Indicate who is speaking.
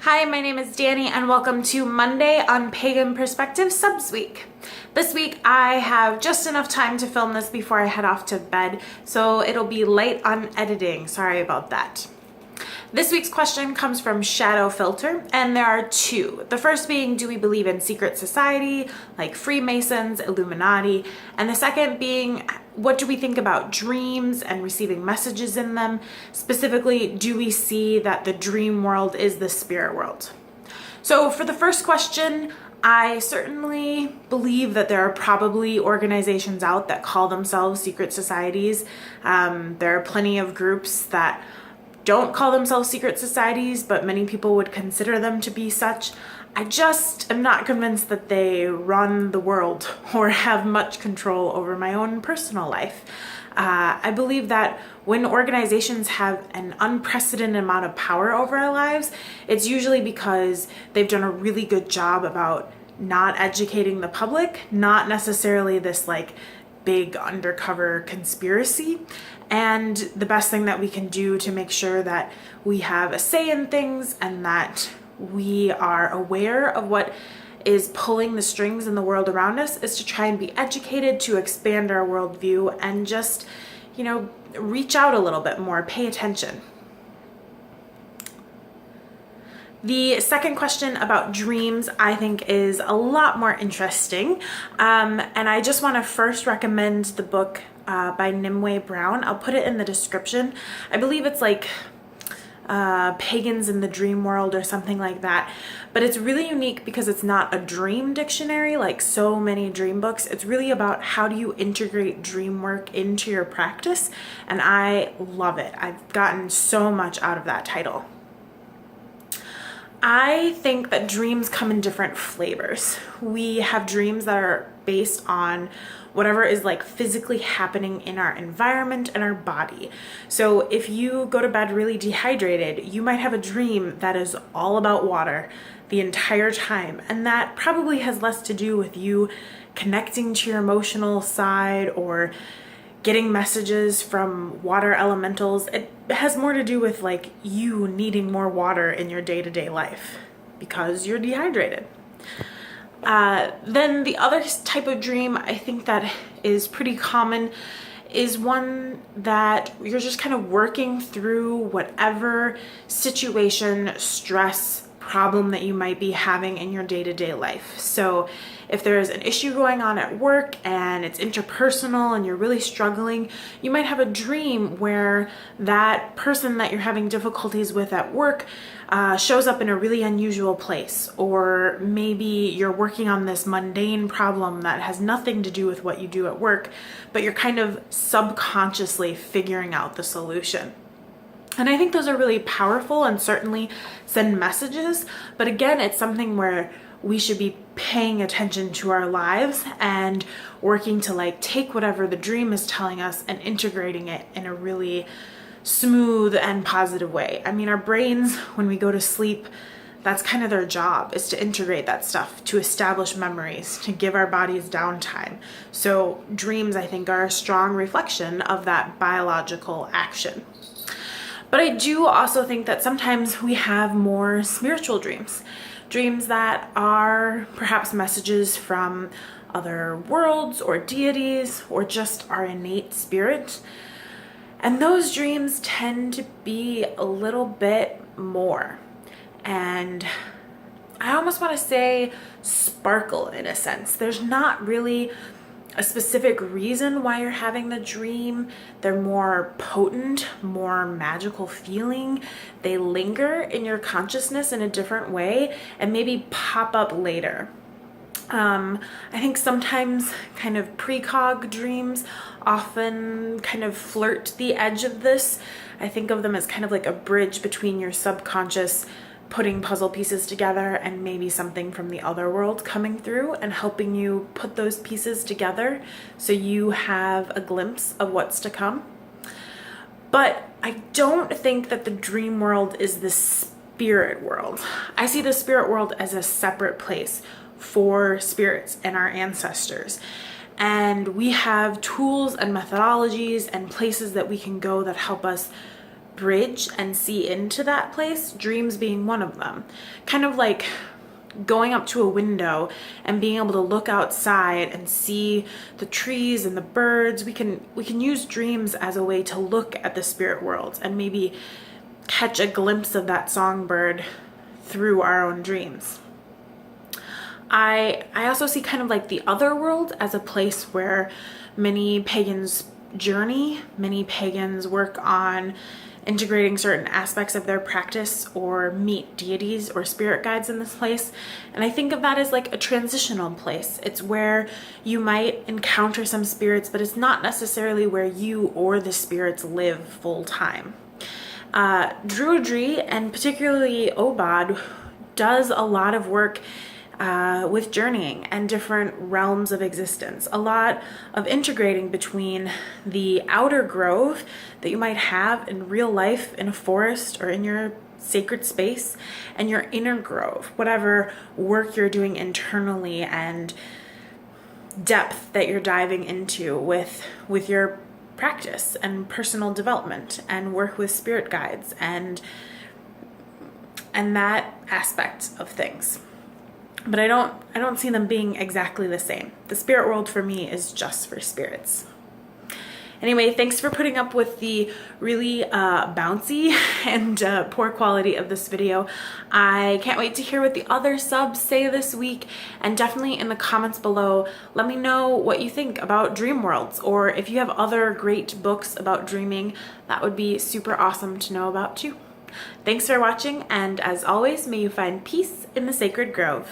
Speaker 1: Hi, my name is Danny and welcome to Monday on Pagan Perspective Subs Week. This week I have just enough time to film this before I head off to bed, so it'll be light on editing. Sorry about that. This week's question comes from Shadowfilter, and there are two. The first being, do we believe in secret society, like Freemasons, Illuminati? And the second being, what do we think about dreams and receiving messages in them? Specifically, do we see that the dream world is the spirit world? So for the first question, I certainly believe that there are probably organizations out that call themselves secret societies. There are plenty of groups that don't call themselves secret societies, but many people would consider them to be such. I just am not convinced that they run the world or have much control over my own personal life. I believe that when organizations have an unprecedented amount of power over our lives, it's usually because they've done a really good job about not educating the public, not necessarily this like big undercover conspiracy. And the best thing that we can do to make sure that we have a say in things and that we are aware of what is pulling the strings in the world around us is to try and be educated, to expand our worldview, and just, reach out a little bit more, pay attention. The second question about dreams, I think, is a lot more interesting. And I just want to first recommend the book by Nimue Brown. I'll put it in the description. I believe it's like Pagans in the Dream World or something like that. But it's really unique because it's not a dream dictionary like so many dream books. It's really about how do you integrate dream work into your practice. And I love it. I've gotten so much out of that title. I think that dreams come in different flavors. We have dreams that are based on whatever is like physically happening in our environment and our body. So if you go to bed really dehydrated, you might have a dream that is all about water the entire time. And that probably has less to do with you connecting to your emotional side or getting messages from water elementals. It has more to do with like you needing more water in your day-to-day life because you're dehydrated. Then the other type of dream I think that is pretty common is one that you're just kind of working through whatever situation, stress, problem that you might be having in your day-to-day life. So if there's an issue going on at work and it's interpersonal and you're really struggling, you might have a dream where that person that you're having difficulties with at work shows up in a really unusual place. Or maybe you're working on this mundane problem that has nothing to do with what you do at work, but you're kind of subconsciously figuring out the solution. And I think those are really powerful and certainly send messages. But again, it's something where we should be paying attention to our lives and working to like take whatever the dream is telling us and integrating it in a really smooth and positive way. I mean, our brains, when we go to sleep, that's kind of their job, is to integrate that stuff, to establish memories, to give our bodies downtime. So dreams, I think, are a strong reflection of that biological action. But I do also think that sometimes we have more spiritual dreams, dreams that are perhaps messages from other worlds or deities or just our innate spirit. And those dreams tend to be a little bit more. And I almost want to say sparkle in a sense. There's not really a specific reason why you're having the dream. They're more potent, more magical feeling. They linger in your consciousness in a different way and maybe pop up later. I think sometimes kind of precog dreams often kind of flirt the edge of this. I think of them as kind of like a bridge between your subconscious putting puzzle pieces together and maybe something from the other world coming through and helping you put those pieces together so you have a glimpse of what's to come. But I don't think that the dream world is the spirit world. I see the spirit world as a separate place for spirits and our ancestors. And we have tools and methodologies and places that we can go that help us bridge and see into that place, dreams being one of them. Kind of like going up to a window and being able to look outside and see the trees and the birds. We can use dreams as a way to look at the spirit world and maybe catch a glimpse of that songbird through our own dreams. I also see kind of like the other world as a place where many pagans journey, many pagans work on integrating certain aspects of their practice or meet deities or spirit guides in this place. And I think of that as like a transitional place. It's where you might encounter some spirits, but it's not necessarily where you or the spirits live full time. Druidry, and particularly Obad, does a lot of work with journeying and different realms of existence. A lot of integrating between the outer grove that you might have in real life in a forest or in your sacred space and your inner grove, whatever work you're doing internally and depth that you're diving into with your practice and personal development and work with spirit guides and that aspect of things. But I don't see them being exactly the same. The spirit world for me is just for spirits. Anyway, thanks for putting up with the really bouncy and poor quality of this video. I can't wait to hear what the other subs say this week, and definitely in the comments below, let me know what you think about dream worlds, or if you have other great books about dreaming, that would be super awesome to know about too. Thanks for watching, and as always, may you find peace in the sacred grove.